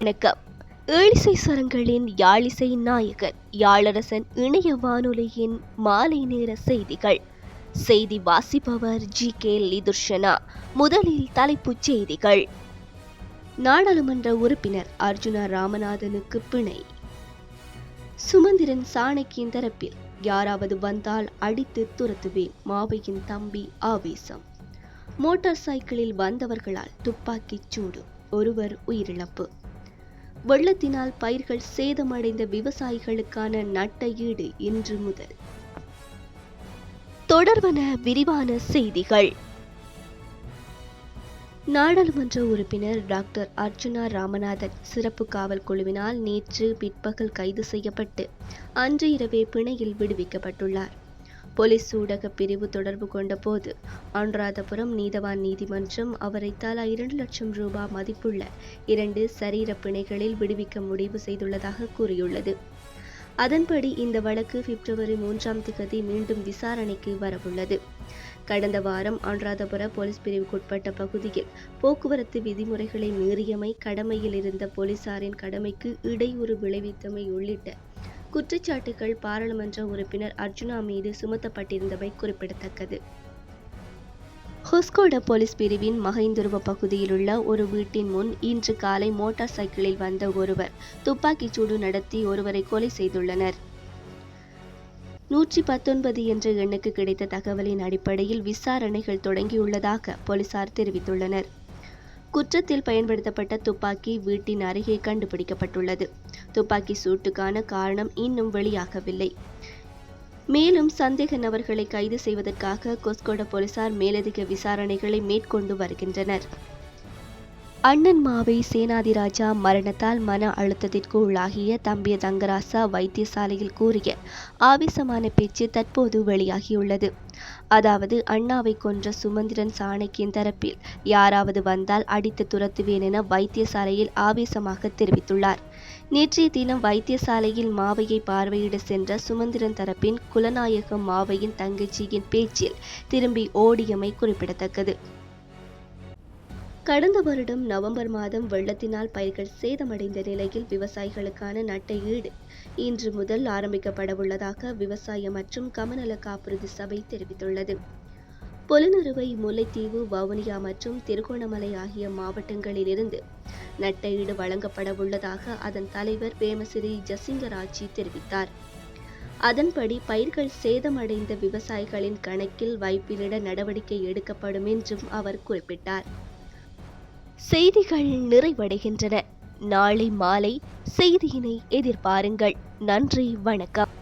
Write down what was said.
வணக்கம். ஏழிசை சரங்களின் யாழிசை நாயகன் யாழரசன் இணைய வானொலியின் மாலை நேர செய்திகள். செய்தி வாசிப்பவர் ஜி.கே. லிதுர்ஷனா. முதலில் தலைப்புச் செய்திகள். நாடாளுமன்ற உறுப்பினர் அர்ஜுனா ராமநாதனுக்கு பிணை. சுமந்திரன் சாணக்கியின் தரப்பில் யாராவது வந்தால் அடித்து துரத்துவேன், மாவையின் தம்பி ஆவேசம். மோட்டார் சைக்கிளில் வந்தவர்களால் துப்பாக்கிச் சூடு, ஒருவர் உயிரிழப்பு. வெள்ளத்தினால் பயிர்கள் சேதமடைந்த விவசாயிகளுக்கான நட்ட ஈடு இன்று முதல். தொடர்வன விரிவான செய்திகள். நாடாளுமன்ற உறுப்பினர் டாக்டர் அர்ஜுனா ராமநாதன் சிறப்பு காவல் குழுவினால் நேற்று பிற்பகல் கைது செய்யப்பட்டு அன்று இரவே பிணையில் விடுவிக்கப்பட்டுள்ளார். போலீஸ் ஊடக பிரிவு தொடர்பு கொண்ட போது அனுராதபுரம் நீதவான் நீதிமன்றம் அவரை தலா 2 லட்சம் ரூபாய் மதிப்புள்ள 2 சரீர பிணைகளில் விடுவிக்க முடிவு செய்துள்ளதாக கூறியுள்ளது. அதன்படி இந்த வழக்கு பிப்ரவரி 3 மீண்டும் விசாரணைக்கு வரவுள்ளது. கடந்த வாரம் அனுராதபுர போலீஸ் பிரிவுக்குட்பட்ட பகுதியில் போக்குவரத்து விதிமுறைகளை மீறியமை, கடமையில் இருந்த போலீசாரின் கடமைக்கு இடையூறு விளைவித்தமை உள்ளிட்ட குற்றச்சாட்டுகள் பாராளுமன்ற உறுப்பினர் அர்ஜுனா மீது சுமத்தப்பட்டிருந்தமை குறிப்பிடத்தக்கது. ஹொஸ்கோட போலீஸ் பிரிவின் மஹிந்துருவ பகுதியில் உள்ள ஒரு வீட்டின் முன் இன்று காலை மோட்டார் சைக்கிளில் வந்த ஒருவர் துப்பாக்கிச் சூடு நடத்தி ஒருவரை கொலை செய்துள்ளனர். 119 என்ற எண்ணுக்கு கிடைத்த தகவலின் அடிப்படையில் விசாரணைகள் தொடங்கியுள்ளதாக போலீசார் தெரிவித்துள்ளனர். குற்றத்தில் பயன்படுத்தப்பட்ட துப்பாக்கி வீட்டின் அருகே கண்டுபிடிக்கப்பட்டுள்ளது. துப்பாக்கி சூட்டுக்கான காரணம் இன்னும் வெளியாகவில்லை. மேலும் சந்தேக நபர்களை கைது செய்வதற்காக கொஸ்கோட போலீசார் மேலதிக விசாரணைகளை மேற்கொண்டு வருகின்றனர். அண்ணன் மாவை சேனாதிராஜா மரணத்தால் மன அழுத்தத்திற்கு உள்ளாகிய தம்பிய தங்கராசா வைத்தியசாலையில் கூறிய ஆவேசமான பேச்சு தற்போது வெளியாகியுள்ளது. அதாவது, அண்ணாவை கொன்ற சுமந்திரன் சாணக்கியின் தரப்பில் யாராவது வந்தால் அடித்து துரத்துவேன் என வைத்தியசாலையில் ஆவேசமாக தெரிவித்துள்ளார். நேற்றைய தினம் வைத்தியசாலையில் மாவையை பார்வையிட சென்ற சுமந்திரன் தரப்பின் குலநாயகம் மாவையின் தங்கச்சியின் பேச்சில் திரும்பி ஓடியமை குறிப்பிடத்தக்கது. கடந்த வருடம் நவம்பர் மாதம் வெள்ளத்தினால் பயிர்கள் சேதமடைந்த நிலையில் விவசாயிகளுக்கான நட்ட ஈடு இன்று முதல் ஆரம்பிக்கப்படவுள்ளதாக விவசாய மற்றும் கமநல காப்புறுதி சபை தெரிவித்துள்ளது. பொலனறுவை, முல்லைத்தீவு, வவுனியா மற்றும் திருகோணமலை ஆகிய மாவட்டங்களிலிருந்து நட்ட ஈடு வழங்கப்படவுள்ளதாக அதன் தலைவர் பேமசிறி ஜசிங்கராஜி தெரிவித்தார். அதன்படி பயிர்கள் சேதமடைந்த விவசாயிகளின் கணக்கில் வைப்பிலிட நடவடிக்கை எடுக்கப்படும் என்றும் அவர் குறிப்பிட்டார். செய்திகள் நிறைவடைகின்றன. நாளை மாலை செய்தியினை எதிர்பாருங்கள். நன்றி, வணக்கம்.